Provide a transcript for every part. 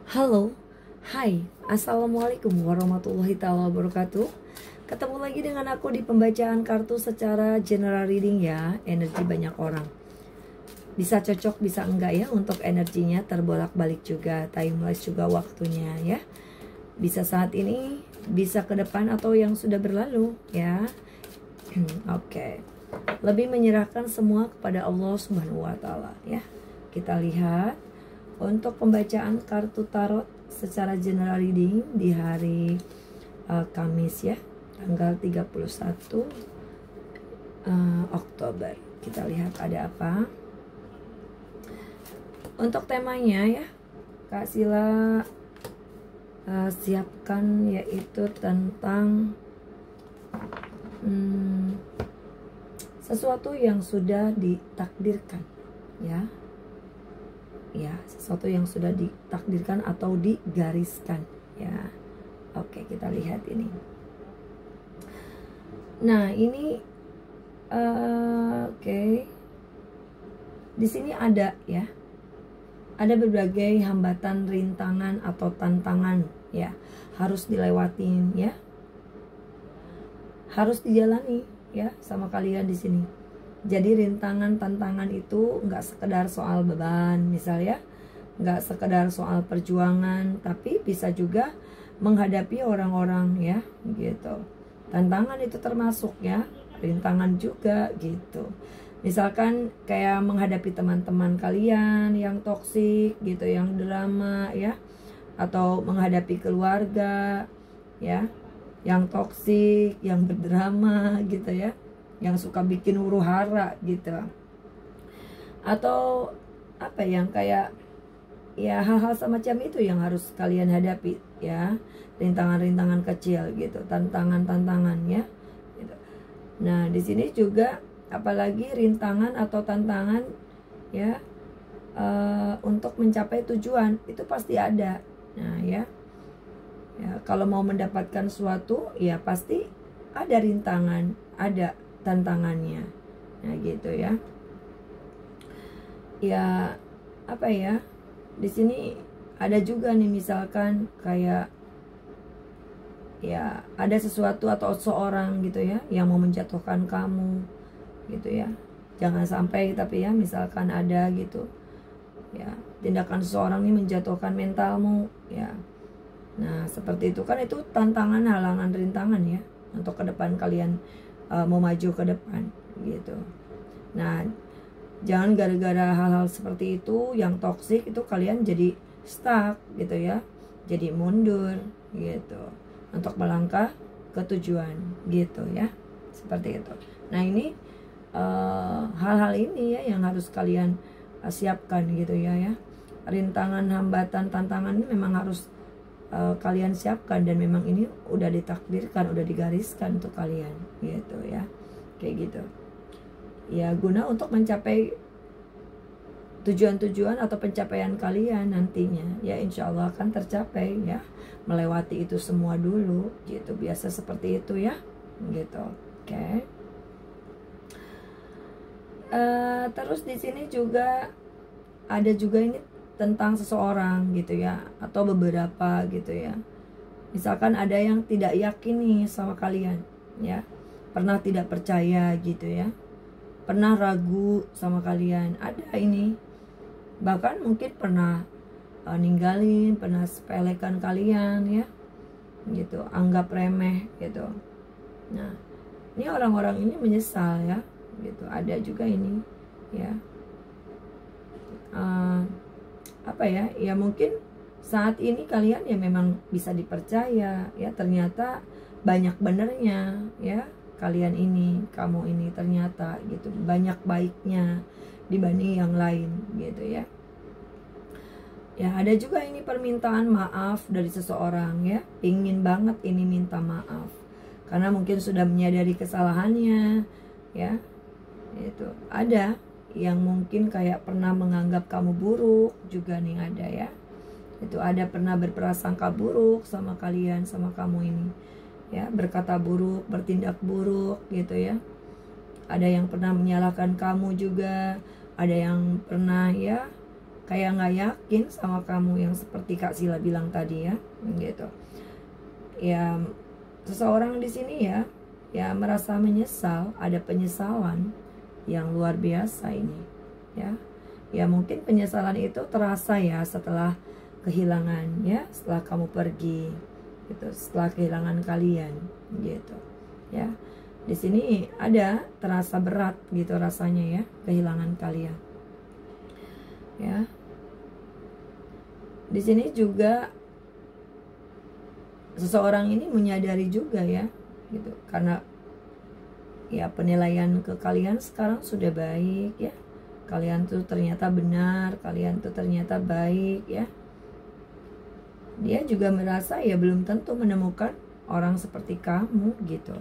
Halo, hai, assalamualaikum warahmatullahi taala wabarakatuh. Ketemu lagi dengan aku di pembacaan kartu secara general reading ya. Energi banyak orang, bisa cocok bisa enggak ya, untuk energinya terbolak-balik juga, timeless juga waktunya ya. Bisa saat ini, bisa ke depan atau yang sudah berlalu ya. Oke. Lebih menyerahkan semua kepada Allah Subhanahu wa taala ya. Kita lihat untuk pembacaan kartu tarot secara general reading di hari Kamis ya, tanggal 31 Oktober. Kita lihat ada apa. Untuk temanya ya, Kak Sila siapkan, yaitu tentang sesuatu yang sudah ditakdirkan ya. Ya, sesuatu yang sudah ditakdirkan atau digariskan ya. Oke, kita lihat ini. Nah, ini oke. Di sini ada ya. Ada berbagai hambatan, rintangan atau tantangan ya, harus dilewatin ya. Harus dijalani ya sama kalian di sini. Jadi rintangan, tantangan itu nggak sekedar soal beban misalnya, nggak sekedar soal perjuangan, tapi bisa juga menghadapi orang-orang ya gitu. Tantangan itu termasuk ya, rintangan juga gitu. Misalkan kayak menghadapi teman-teman kalian yang toksik gitu, yang drama ya, atau menghadapi keluarga ya, yang toksik, yang berdrama gitu ya, yang suka bikin huru hara gitu, atau apa yang kayak ya hal-hal semacam itu yang harus kalian hadapi ya, rintangan-rintangan kecil gitu, tantangan-tantangan ya gitu. Nah di sini juga apalagi rintangan atau tantangan ya, untuk mencapai tujuan itu pasti ada. Nah ya, kalau mau mendapatkan sesuatu ya pasti ada rintangan, ada tantangannya. Nah gitu ya. Ya apa ya, di sini ada juga nih misalkan kayak ya ada sesuatu atau seorang gitu ya yang mau menjatuhkan kamu gitu ya. Jangan sampai, tapi ya misalkan ada gitu ya, tindakan seseorang ini menjatuhkan mentalmu ya. Nah seperti itu kan, itu tantangan, halangan, rintangan ya untuk ke depan kalian mau maju ke depan gitu. Nah jangan gara-gara hal-hal seperti itu yang toksik itu kalian jadi stuck gitu ya, jadi mundur gitu untuk melangkah ke tujuan gitu ya, seperti itu. Nah ini hal-hal ini ya yang harus kalian siapkan gitu ya. Rintangan, hambatan, tantangan ini memang harus kalian siapkan, dan memang ini udah ditakdirkan, udah digariskan untuk kalian gitu ya, kayak gitu ya, guna untuk mencapai tujuan-tujuan atau pencapaian kalian nantinya ya, insya Allah akan tercapai ya, melewati itu semua dulu gitu, biasa seperti itu ya gitu. Oke. Terus di sini juga ada juga ini tentang seseorang gitu ya, atau beberapa gitu ya. Misalkan ada yang tidak yakin nih sama kalian ya, pernah tidak percaya gitu ya, pernah ragu sama kalian, ada ini. Bahkan mungkin pernah ninggalin, pernah sepelekan kalian ya gitu, anggap remeh gitu. Nah ini orang-orang ini menyesal ya gitu, ada juga ini ya. Apa ya, ya mungkin saat ini kalian ya memang bisa dipercaya ya, ternyata banyak benernya ya, kalian ini, kamu ini ternyata gitu, banyak baiknya dibanding yang lain gitu ya. Ya ada juga ini permintaan maaf dari seseorang ya, ingin banget ini minta maaf karena mungkin sudah menyadari kesalahannya ya. Itu ada yang mungkin kayak pernah menganggap kamu buruk juga nih, ada ya. Itu ada pernah berprasangka buruk sama kalian, sama kamu ini ya, berkata buruk, bertindak buruk gitu ya. Ada yang pernah menyalahkan kamu juga, ada yang pernah ya kayak nggak yakin sama kamu, yang seperti Kak Sila bilang tadi ya, gitu. Ya, seseorang di sini ya merasa menyesal, ada penyesalan yang luar biasa ini, ya. Ya mungkin penyesalan itu terasa ya setelah kehilangan, ya, setelah kamu pergi, gitu, setelah kehilangan kalian, gitu, ya. Di sini ada terasa berat gitu rasanya ya, kehilangan kalian. Ya. Di sini juga seseorang ini menyadari juga ya, gitu. Karena ya penilaian ke kalian sekarang sudah baik ya. Kalian tuh ternyata benar, kalian tuh ternyata baik ya. Dia juga merasa ya belum tentu menemukan orang seperti kamu gitu.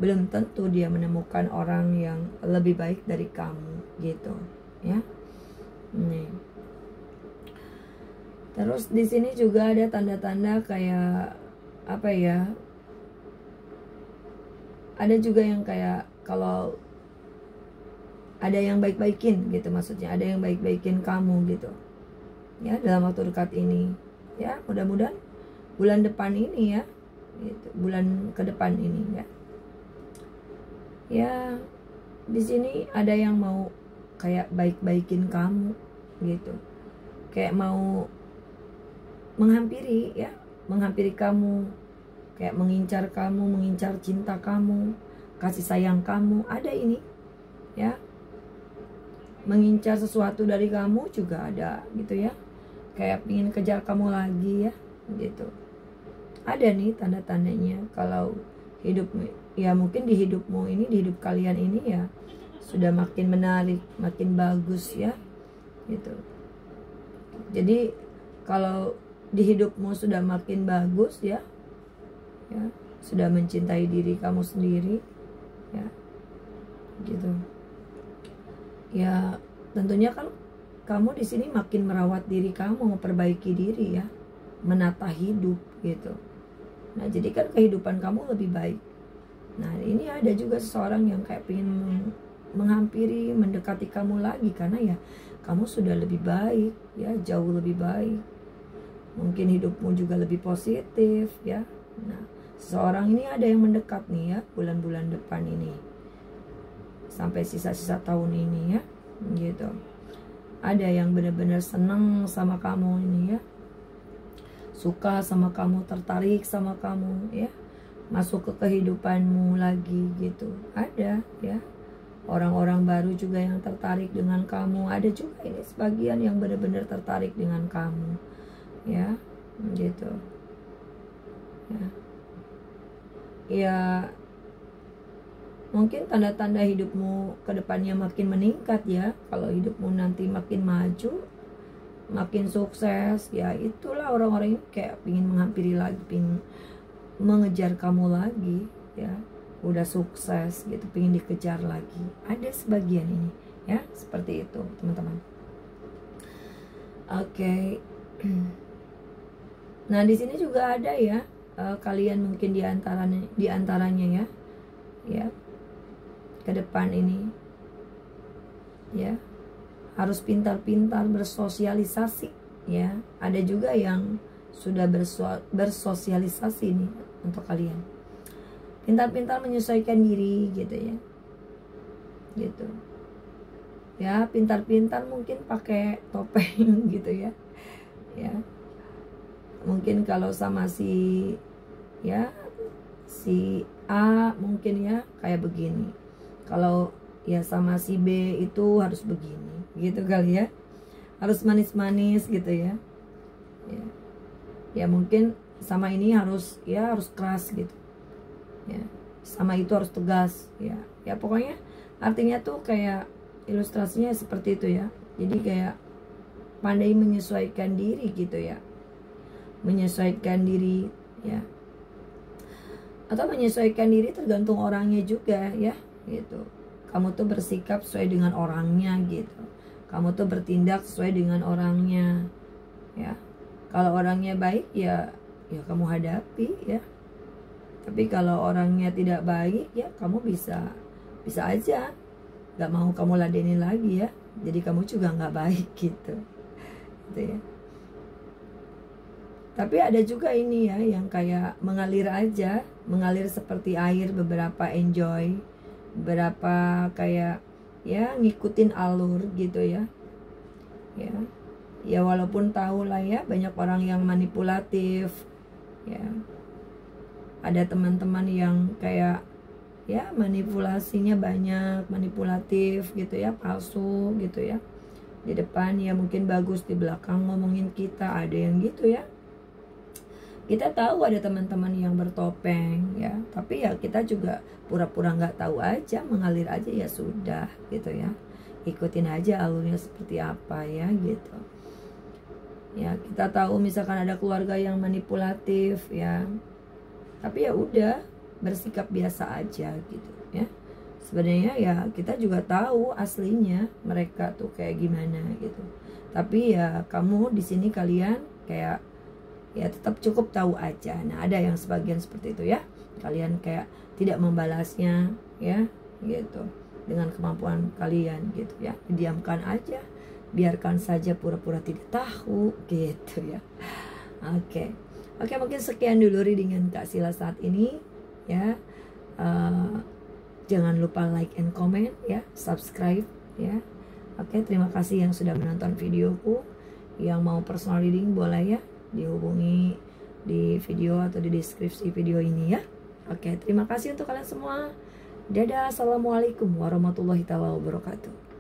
Belum tentu dia menemukan orang yang lebih baik dari kamu gitu, ya. Nih. Terus di sini juga ada tanda-tanda kayak apa ya? Ada juga yang kayak kalau ada yang baik-baikin gitu, maksudnya ada yang baik-baikin kamu gitu. Ya, dalam waktu dekat ini. Ya, mudah-mudahan bulan depan ini ya. Gitu, bulan ke depan ini ya. Ya, di sini ada yang mau kayak baik-baikin kamu gitu. Kayak mau menghampiri ya, menghampiri kamu. Kayak mengincar kamu, mengincar cinta kamu, kasih sayang kamu, ada ini. Ya. Mengincar sesuatu dari kamu juga ada gitu ya. Kayak ingin kejar kamu lagi ya, gitu. Ada nih tanda-tandanya kalau hidupmu ya, mungkin di hidupmu ini, di hidup kalian ini ya sudah makin menarik, makin bagus ya, gitu. Jadi kalau di hidupmu sudah makin bagus ya, sudah mencintai diri kamu sendiri ya, gitu. Ya tentunya kan kamu di sini makin merawat diri kamu, memperbaiki diri ya, menata hidup gitu. Nah jadi kan kehidupan kamu lebih baik. Nah ini ada juga seseorang yang kayak pengen menghampiri, mendekati kamu lagi karena ya kamu sudah lebih baik ya, jauh lebih baik. Mungkin hidupmu juga lebih positif ya. Nah seseorang ini ada yang mendekat nih ya, bulan-bulan depan ini sampai sisa-sisa tahun ini ya, gitu. Ada yang benar-benar senang sama kamu ini ya, suka sama kamu, tertarik sama kamu ya, masuk ke kehidupanmu lagi gitu. Ada ya, orang-orang baru juga yang tertarik dengan kamu. Ada juga ini sebagian yang benar-benar tertarik dengan kamu ya, gitu ya. Ya mungkin tanda-tanda hidupmu ke depannya makin meningkat ya. Kalau hidupmu nanti makin maju, makin sukses ya, itulah orang-orang ini kayak pingin menghampiri lagi, pingin mengejar kamu lagi ya. Udah sukses gitu, pingin dikejar lagi. Ada sebagian ini ya, seperti itu teman-teman. Oke. Nah di sini juga ada ya, kalian mungkin diantaranya ya ke depan ini ya harus pintar-pintar bersosialisasi ya. Ada juga yang sudah bersosialisasi nih untuk kalian. Pintar-pintar menyesuaikan diri gitu ya. Gitu. Ya, pintar-pintar mungkin pakai topeng gitu ya. Ya. Mungkin kalau sama si A mungkin ya kayak begini. Kalau ya sama si B itu harus begini, gitu kali ya. Harus manis-manis gitu ya. Ya mungkin sama ini harus keras gitu. Ya, sama itu harus tegas ya. Ya pokoknya artinya tuh kayak ilustrasinya seperti itu ya. Jadi kayak pandai menyesuaikan diri gitu ya. Menyesuaikan diri ya. Atau menyesuaikan diri tergantung orangnya juga ya. Gitu. Kamu tuh bersikap sesuai dengan orangnya gitu. Kamu tuh bertindak sesuai dengan orangnya ya. Kalau orangnya baik ya kamu hadapi ya. Tapi kalau orangnya tidak baik ya kamu bisa aja gak mau kamu ladenin lagi ya. Jadi kamu juga gak baik gitu. gitu ya. Tapi ada juga ini ya yang kayak mengalir aja, mengalir seperti air, beberapa enjoy, beberapa kayak ya ngikutin alur gitu ya. Ya walaupun tahu lah ya banyak orang yang manipulatif ya. Ada teman-teman yang kayak ya manipulasinya banyak, manipulatif gitu ya, palsu gitu ya. Di depan ya mungkin bagus, di belakang ngomongin kita, ada yang gitu ya. Kita tahu ada teman-teman yang bertopeng ya, tapi ya kita juga pura-pura nggak tahu aja, mengalir aja ya sudah gitu ya. Ikutin aja alurnya seperti apa ya gitu. Ya kita tahu misalkan ada keluarga yang manipulatif ya, tapi ya udah bersikap biasa aja gitu ya. Sebenarnya ya kita juga tahu aslinya mereka tuh kayak gimana gitu. Tapi ya kamu di sini kalian kayak ya tetap cukup tahu aja. Nah ada yang sebagian seperti itu ya, kalian kayak tidak membalasnya ya gitu dengan kemampuan kalian gitu ya, diamkan aja, biarkan saja pura-pura tidak tahu gitu ya. Oke, mungkin sekian dulu readingan Kak Sila saat ini ya. Jangan lupa like and comment ya, subscribe ya. Oke, terima kasih yang sudah menonton videoku. Yang mau personal reading boleh ya dihubungi di video atau di deskripsi video ini ya. Oke, terima kasih untuk kalian semua. Dadah, assalamualaikum warahmatullahi wabarakatuh.